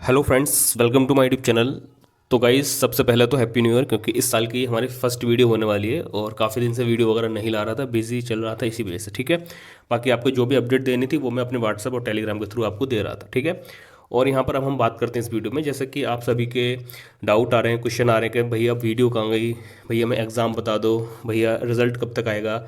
Hello friends, welcome to my YouTube channel. तो guys, सबसे पहले तो हैप्पी न्यू ईयर, क्योंकि इस साल की हमारी फर्स्ट वीडियो होने वाली है और काफ़ी दिन से वीडियो वगैरह नहीं ला रहा था, बिजी चल रहा था इसी वजह से। ठीक है, बाकी आपको जो भी अपडेट देनी थी वो मैं अपने व्हाट्सएप और टेलीग्राम के थ्रू आपको दे रहा था। ठीक है, और यहाँ पर अब हम बात करते हैं इस वीडियो में, जैसे कि आप सभी के डाउट आ रहे हैं, क्वेश्चन आ रहे हैं कि भैया वीडियो कहाँ गई, भैया मैं एग्ज़ाम बता दो, भैया रिजल्ट कब तक आएगा,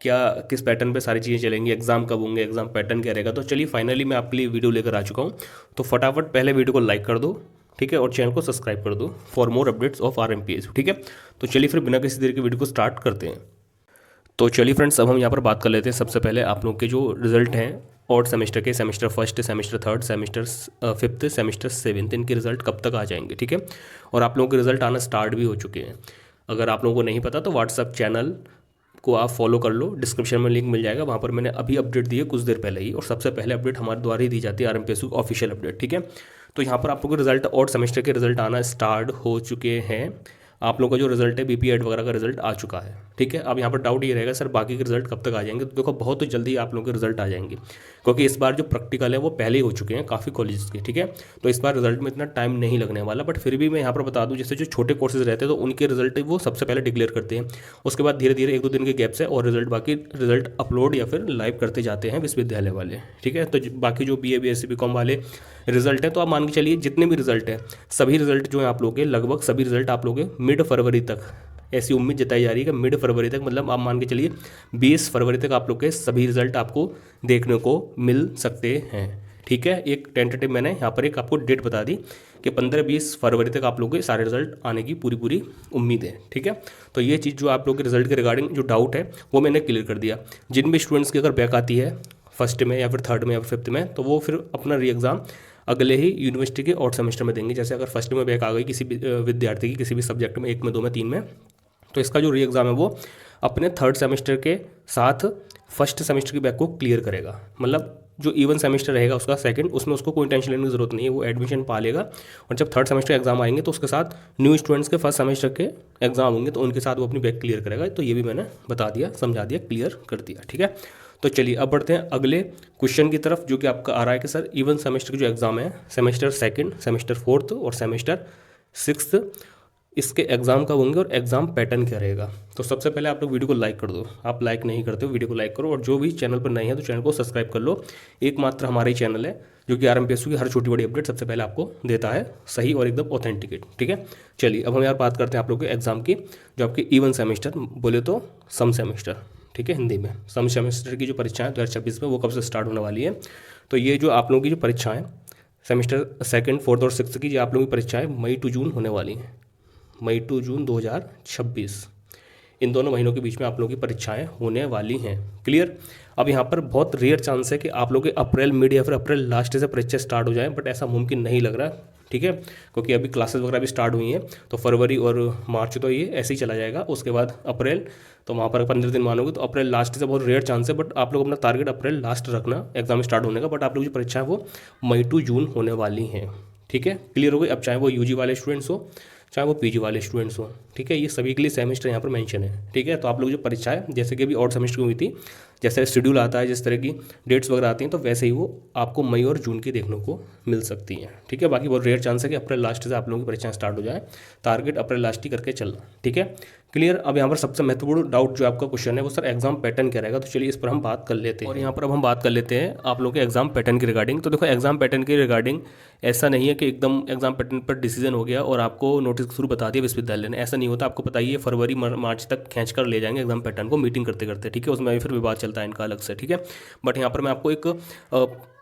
क्या किस पैटर्न पे सारी चीज़ें चलेंगी, एग्जाम कब होंगे, एग्जाम पैटर्न क्या रहेगा। तो चलिए फाइनली मैं आपके लिए वीडियो लेकर आ चुका हूँ। तो फटाफट पहले वीडियो को लाइक कर दो, ठीक है, और चैनल को सब्सक्राइब कर दो for more updates of R M P S. ठीक है, तो चलिए फिर बिना किसी देर के वीडियो को स्टार्ट करते हैं। तो चलिए फ्रेंड्स, अब हम यहाँ पर बात कर लेते हैं। सबसे पहले आप लोग के जो रिजल्ट हैं और सेमेस्टर के, semester first, semester third, semester fifth, semester seventh, इनके रिजल्ट कब तक आ जाएंगे। ठीक है, और आप लोगों के रिजल्ट आना स्टार्ट भी हो चुके हैं। अगर आप लोगों को नहीं पता तो व्हाट्सअप चैनल को आप फॉलो कर लो, डिस्क्रिप्शन में लिंक मिल जाएगा, वहाँ पर मैंने अभी अपडेट दी है कुछ देर पहले ही, और सबसे पहले अपडेट हमारे द्वारा ही दी जाती है, आरएमपीएसयू ऑफिशियल अपडेट। ठीक है, तो यहाँ पर आप लोगों के रिजल्ट और सेमेस्टर के रिजल्ट आना स्टार्ट हो चुके हैं। आप लोगों का जो रिजल्ट है बीपी एड वगैरह का रिजल्ट आ चुका है। ठीक है, अब यहाँ पर डाउट ये रहेगा सर बाकी के रिजल्ट कब तक आ जाएंगे। तो देखो, बहुत जल्दी आप लोगों के रिजल्ट आ जाएंगे, क्योंकि इस बार जो प्रैक्टिकल है वो पहले ही हो चुके हैं काफ़ी कॉलेजेस के। ठीक है, तो इस बार रिजल्ट में इतना टाइम नहीं लगने वाला, बट फिर भी मैं यहाँ पर बता दूँ, जैसे जो छोटे कोर्सेज रहते हैं तो उनके रिजल्ट वो सबसे पहले डिक्लेयर करते हैं, उसके बाद धीरे धीरे एक दो दिन के गैप से और रिजल्ट, बाकी रिजल्ट अपलोड या फिर लाइव करते जाते हैं विश्वविद्यालय वाले। ठीक है, तो बाकी जो B A B S C B com वाले रिजल्ट है, तो आप मान के चलिए जितने भी रिजल्ट है, सभी रिजल्ट जो है आप लोग के, लगभग सभी रिजल्ट आप लोग के मिड फरवरी तक, ऐसी उम्मीद जताई जा रही है कि मिड फरवरी तक, मतलब आप मान के चलिए 20 फरवरी तक आप लोग के सभी रिजल्ट आपको देखने को मिल सकते हैं। ठीक है, एक टेंटेटिव मैंने यहाँ पर एक आपको डेट बता दी कि 15-20 फरवरी तक आप लोग के सारे रिजल्ट आने की पूरी पूरी उम्मीद है। ठीक है, तो ये चीज़ जो आप लोग के रिजल्ट के रिगार्डिंग जो डाउट है वो मैंने क्लियर कर दिया। जिन भी स्टूडेंट्स की अगर बैक आती है फर्स्ट में या फिर थर्ड में या फिर फिफ्थ में, तो वो फिर अपना री एग्ज़ाम अगले ही यूनिवर्सिटी के और सेमेस्टर में देंगे। जैसे अगर फर्स्ट में बैक आ गई किसी विद्यार्थी की किसी भी सब्जेक्ट में, एक में, दो में, तीन में, तो इसका जो री एग्ज़ाम है वो अपने थर्ड सेमेस्टर के साथ फर्स्ट सेमेस्टर की बैक को क्लियर करेगा। मतलब जो इवन सेमेस्टर रहेगा उसका सेकंड, उसमें उसको कोई टेंशन लेने की जरूरत नहीं है, वो एडमिशन पा लेगा। और जब थर्ड सेमेस्टर एग्जाम आएंगे तो उसके साथ न्यू स्टूडेंट्स के फर्स्ट सेमेस्टर के एग्जाम होंगे, तो उनके साथ वो अपनी बैक क्लियर करेगा। तो ये भी मैंने बता दिया, समझा दिया, क्लियर कर दिया। ठीक है, तो चलिए अब बढ़ते हैं अगले क्वेश्चन की तरफ, जो कि आपका आ रहा है कि सर इवन सेमेस्टर के जो एग्ज़ाम है, सेमेस्टर सेकंड, सेमेस्टर फोर्थ और सेमेस्टर सिक्स्थ, इसके एग्ज़ाम कब होंगे और एग्ज़ाम पैटर्न क्या रहेगा। तो सबसे पहले आप लोग वीडियो को लाइक कर दो, आप लाइक नहीं करते हो, वीडियो को लाइक करो, और जो भी चैनल पर नहीं है तो चैनल को सब्सक्राइब कर लो। एकमात्र हमारा ही चैनल है जो कि आरएमपीएसयू की हर छोटी बड़ी अपडेट सबसे पहले आपको देता है, सही और एकदम ऑथेंटिकेट। ठीक है, चलिए अब हम यार बात करते हैं आप लोग के एग्जाम की, जो आपके इवन सेमेस्टर, बोले तो सम सेमेस्टर, ठीक है, हिंदी में सम सेमेस्टर की जो परीक्षाएं 2026 में वो कब से स्टार्ट होने वाली है। तो ये जो आप लोगों की जो परीक्षाएं सेमेस्टर सेकंड, फोर्थ और सिक्स्थ की, जो आप लोगों की परीक्षाएं मई टू जून होने वाली हैं, मई टू जून 2026, इन दोनों महीनों के बीच में आप लोगों की परीक्षाएं होने वाली हैं। क्लियर। अब यहाँ पर बहुत रेयर चांस है कि आप लोग के अप्रैल मिड या फिर अप्रैल लास्ट से परीक्षा स्टार्ट हो जाए, बट ऐसा मुमकिन नहीं लग रहा। ठीक है, क्योंकि अभी क्लासेस वगैरह भी स्टार्ट हुई हैं, तो फरवरी और मार्च तो ये ऐसे ही चला जाएगा, उसके बाद अप्रैल, तो वहाँ पर 15 दिन मानोगे तो अप्रैल लास्ट से बहुत रेयर चांस है। बट आप लोग अपना टारगेट अप्रैल लास्ट रखना एग्जाम स्टार्ट होने का, बट आप लोग की परीक्षा है वो मई टू जून होने वाली हैं। ठीक है, क्लियर हो गई। अब चाहे वो यूजी वाले स्टूडेंट्स हो चाहे वो पीजी वाले स्टूडेंट्स हो, ठीक है, ये सभी के लिए सेमेस्टर यहाँ पर मेंशन है। ठीक है, तो आप लोग जो परीक्षाएं जैसे कि अभी और सेमेस्टर की हुई थी, जैसे शेड्यूल आता है, जिस तरह की डेट्स वगैरह आती हैं, तो वैसे ही वो आपको मई और जून की देखने को मिल सकती हैं। ठीक है, बाकी बहुत रेयर चांस है कि अप्रैल लास्ट से आप लोगों की परीक्षाएं स्टार्ट हो जाए, टारगेट अप्रैल लास्ट ही करके चलना। ठीक है, क्लियर। अब यहाँ पर सबसे महत्वपूर्ण डाउट जो आपका क्वेश्चन है वो सर एग्जाम पैटर्न क्या रहेगा। तो चलिए इस पर हम बात कर लेते हैं, और यहाँ पर अब हम बात कर लेते हैं आप लोग के एग्जाम पैटर्न की रिगार्डिंग। तो देखो, एग्जाम पैटर्न के रिगार्डिंग ऐसा नहीं है कि एकदम एग्जाम पैटर्न पर डिसीजन हो गया और आपको नोटिस के थ्रू बता दिया विश्वविद्यालय ने, ऐसा नहीं होता। आपको पता ही है, फरवरी मार्च तक खींच कर ले जाएंगे एग्जाम पैटर्न को मीटिंग करते करते। ठीक है, उसमें भी फिर विवाद चलता है इनका अलग से। ठीक है, बट यहाँ पर मैं आपको एक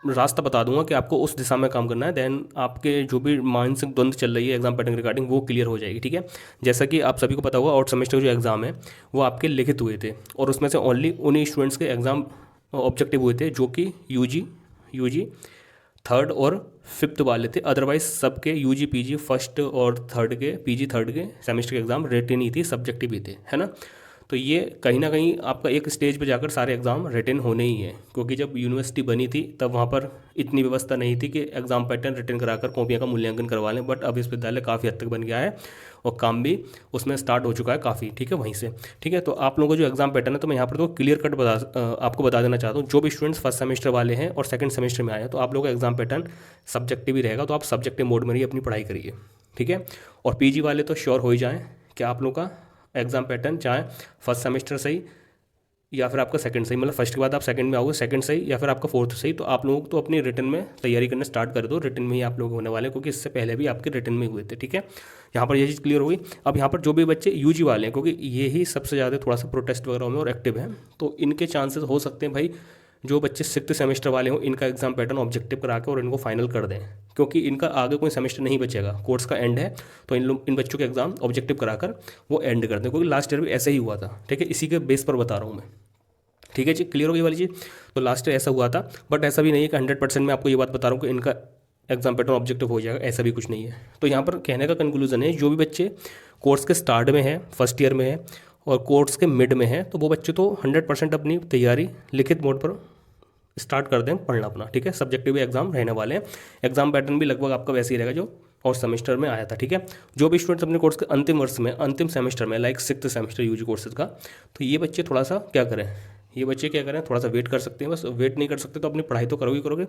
रास्ता बता दूंगा कि आपको उस दिशा में काम करना है, देन आपके जो भी मानसिक द्वंद चल रही है एग्जाम पैटर्न रिगार्डिंग वो क्लियर हो जाएगी। ठीक है, जैसा कि आप सभी को पता होगा, आउट सेमेस्टर जो एग्ज़ाम है वो आपके लिखित हुए थे, और उसमें से ओनली उन्हीं स्टूडेंट्स के एग्ज़ाम ऑब्जेक्टिव हुए थे जो कि यूजी थर्ड और फिफ्थ वाले थे। अदरवाइज सबके यूजी पीजी फर्स्ट और थर्ड के, पीजी थर्ड के सेमेस्टर के एग्ज़ाम रिटन ही थी, सब्जेक्टिव ही थे, है ना। तो ये कहीं ना कहीं आपका एक स्टेज पे जाकर सारे एग्ज़ाम रिटन होने ही हैं, क्योंकि जब यूनिवर्सिटी बनी थी तब वहाँ पर इतनी व्यवस्था नहीं थी कि एग्ज़ाम पैटर्न रिटन कराकर कॉपियाँ का मूल्यांकन करवा लें। बट अब विश्वविद्यालय काफ़ी हद तक बन गया है और काम भी उसमें स्टार्ट हो चुका है काफ़ी, ठीक है, वहीं से। ठीक है, तो आप लोगों को जो एग्ज़ाम पैटर्न है तो मैं यहाँ पर तो क्लियर कट आपको बता देना चाहता हूँ। जो भी स्टूडेंट्स फर्स्ट सेमेस्टर वाले हैं और सेकंड सेमेस्टर में आए हैं तो आप लोगों का एग्ज़ाम पैटर्न सब्जेक्टिव ही रहेगा, तो आप सब्जेक्टिव मोड में ही अपनी पढ़ाई करिए, ठीक है। और पीजी वाले तो श्योर हो ही जाएँ कि आप लोगों का एग्ज़ाम पैटर्न चाहे फर्स्ट सेमेस्टर सही या फिर आपका सेकंड सही, मतलब फर्स्ट के बाद आप सेकंड में आओगे, सेकंड सही या फिर आपका फोर्थ सही, तो आप लोग तो अपनी रिटन में तैयारी करना स्टार्ट कर दो। रिटन में ही आप लोग होने वाले हैं, क्योंकि इससे पहले भी आपके रिटन में हुए थे, ठीक है। यहाँ पर ये चीज़ क्लियर होगी। अब यहाँ पर जो भी बच्चे यूजी वाले हैं, क्योंकि ये ही सबसे ज़्यादा थोड़ा सा प्रोटेस्ट वगैरह में और एक्टिव हैं, तो इनके चांसेस हो सकते हैं भाई जो बच्चे सिक्स्थ सेमेस्टर वाले हों इनका एग्जाम पैटर्न ऑब्जेक्टिव करा के और इनको फाइनल कर दें, क्योंकि इनका आगे कोई सेमेस्टर नहीं बचेगा, कोर्स का एंड है, तो इन बच्चों के एग्जाम ऑब्जेक्टिव कराकर वो एंड कर दें, क्योंकि लास्ट ईयर भी ऐसे ही हुआ था, ठीक है। इसी के बेस पर बता रहा हूँ मैं, ठीक है जी, क्लियर हो गई वाली चीज़। तो लास्ट ईयर ऐसा हुआ था, बट ऐसा भी नहीं है कि 100% मैं आपको ये बात बता रहा हूँ कि इनका एग्जाम पैटर्न ऑब्जेक्टिव हो जाएगा, ऐसा भी कुछ नहीं है। तो यहाँ पर कहने का कंक्लूजन है, जो भी बच्चे कोर्स के स्टार्ट में है, फर्स्ट ईयर में है और कोर्स के मिड में है, तो वो बच्चे तो 100% अपनी तैयारी लिखित मोड पर स्टार्ट कर दें पढ़ना अपना, ठीक है। सब्जेक्टिव भी एग्जाम रहने वाले हैं, एग्जाम पैटर्न भी लगभग आपका वैसे ही रहेगा जो और सेमेस्टर में आया था, ठीक है। जो भी स्टूडेंट्स अपने कोर्स के अंतिम वर्ष में, अंतिम सेमेस्टर में, like sixth semester UG courses का, तो ये बच्चे थोड़ा सा क्या करें, ये बच्चे क्या करें, थोड़ा सा वेट कर सकते हैं। बस वेट नहीं कर सकते तो अपनी पढ़ाई तो करोगे,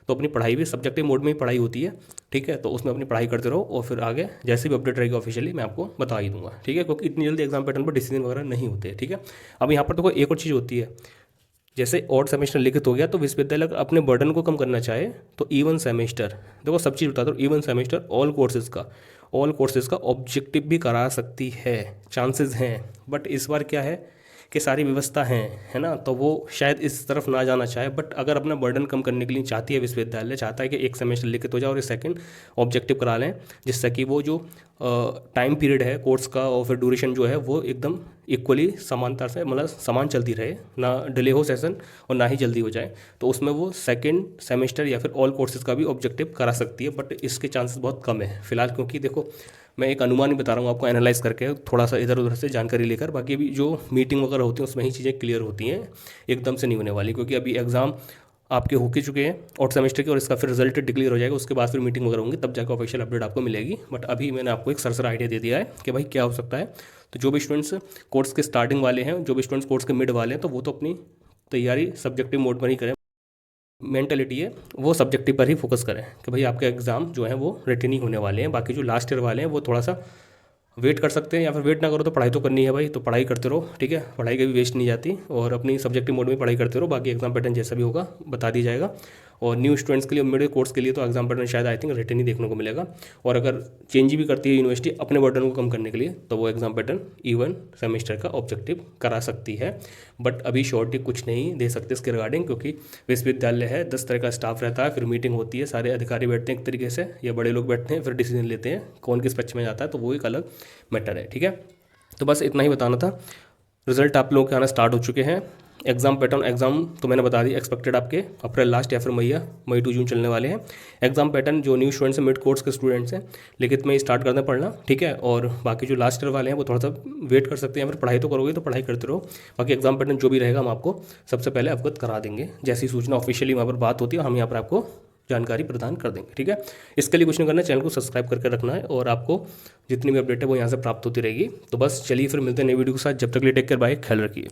तो अपनी पढ़ाई भी सब्जेक्टिव मोड में ही पढ़ाई होती है, ठीक है। तो उसमें अपनी पढ़ाई करते रहो और फिर आगे जैसे भी अपडेट रहेगी ऑफिशियली मैं आपको बता ही दूंगा, ठीक है, क्योंकि इतनी जल्दी एग्जाम पैटर्न पर डिसीजन वगैरह नहीं होते, ठीक है। अब यहाँ पर तो कोई एक और चीज़ होती है, जैसे ऑड सेमेस्टर लिखित हो गया तो विश्वविद्यालय अगर अपने बर्डन को कम करना चाहे तो इवन सेमेस्टर, देखो सब चीज़ बता दो, इवन सेमेस्टर ऑल कोर्सेज का ऑब्जेक्टिव भी करा सकती है, चांसेस हैं। बट इस बार क्या है कि सारी व्यवस्था है ना, तो वो शायद इस तरफ ना जाना चाहे। बट अगर अपना बर्डन कम करने के लिए चाहती है विश्वविद्यालय, चाहता है कि एक सेमेस्टर लिखित हो जाए और सेकंड ऑब्जेक्टिव करा लें, जिससे कि वो जो टाइम पीरियड है कोर्स का और फिर ड्यूरेशन जो है वो एकदम इक्वली समानता से, मतलब समान चलती रहे, ना डिले हो सेशन और ना ही जल्दी हो जाए, तो उसमें वो सेकंड सेमेस्टर या फिर ऑल कोर्सेज का भी ऑब्जेक्टिव करा सकती है। बट इसके चांसेस बहुत कम है फिलहाल, क्योंकि देखो मैं एक अनुमान ही बता रहा हूँ आपको, एनालाइज करके थोड़ा सा इधर उधर से जानकारी लेकर, बाकी अभी जो मीटिंग वगैरह होती है उसमें ही चीज़ें क्लियर होती हैं, एकदम से नहीं होने वाली, क्योंकि अभी एग्ज़ाम आपके हो के चुके हैं और सेमेस्टर के, और इसका फिर रिजल्ट डिक्लेयर हो जाएगा, उसके बाद फिर मीटिंग वगैरह होंगी, तब जाकर ऑफिशियल अपडेट आपको मिलेगी। बट अभी मैंने आपको एक सरसरा आइडिया दे दिया है कि भाई क्या हो सकता है। तो जो भी स्टूडेंट्स कोर्स के स्टार्टिंग वाले हैं, जो भी स्टूडेंट्स कोर्स के मिड वाले हैं, तो वो तो अपनी तैयारी सब्जेक्टिव मोड पर ही करें, मेंटलिटी है वो सब्जेक्टिव पर ही फोकस करें कि भाई आपके एग्ज़ाम जो है वो रिटन ही होने वाले हैं। बाकी जो लास्ट ईयर वाले हैं वो थोड़ा सा वेट कर सकते हैं, या फिर वेट ना करो तो पढ़ाई तो करनी है भाई, तो पढ़ाई करते रहो, ठीक है, पढ़ाई कभी वेस्ट नहीं जाती, और अपनी सब्जेक्टिव मोड में पढ़ाई करते रहो। बाकी एग्जाम पैटर्न जैसा भी होगा बता दिया जाएगा। और न्यू स्टूडेंट्स के लिए, मिडिल कोर्स के लिए तो एग्जाम पैटर्न शायद आई थिंक रिटन ही देखने को मिलेगा, और अगर चेंज भी करती है यूनिवर्सिटी अपने बर्डन को कम करने के लिए, तो वो एग्जाम पैटर्न इवन सेमेस्टर का ऑब्जेक्टिव करा सकती है। बट अभी श्योरिटी कुछ नहीं दे सकते इसके रिगार्डिंग, क्योंकि विश्वविद्यालय है, 10 तरह का स्टाफ रहता है, फिर मीटिंग होती है, सारे अधिकारी बैठते हैं एक तरीके से, या बड़े लोग बैठते हैं, फिर डिसीजन लेते हैं कौन किस पक्ष में जाता है, तो वो एक अलग मैटर है, ठीक है। तो बस इतना ही बताना था। रिजल्ट आप लोगों के आना स्टार्ट हो चुके हैं। एग्जाम पैटर्न, एग्जाम तो मैंने बता दी, एक्सपेक्टेड आपके अप्रैल लास्ट या फिर मई टू जून चलने वाले हैं। एग्जाम पैटर्न जो न्यू स्टूडेंट्स हैं, मिड कोर्स के स्टूडेंट्स हैं, लिखित में ही स्टार्ट करना पढ़ना, ठीक है। और बाकी जो लास्ट ईयर वाले हैं वो थोड़ा सा वेट कर सकते हैं, फिर पढ़ाई तो करोगे तो पढ़ाई करते रहो। बाकी एग्जाम पैटर्न जो भी रहेगा हम आपको सबसे पहले अवगत करा देंगे, जैसी सूचना ऑफिशियली वहाँ पर बात होती है हम यहाँ पर आपको जानकारी प्रदान कर देंगे, ठीक है। इसके लिए कुछ नहीं करना है, चैनल को सब्सक्राइब करके रखना है, और आपको जितनी भी अपडेट है वो यहाँ से प्राप्त होती रहेगी। तो बस चलिए फिर मिलते हैं नई वीडियो के साथ, जब तक के लिए टेक केयर, बाय, ख्याल रखिए।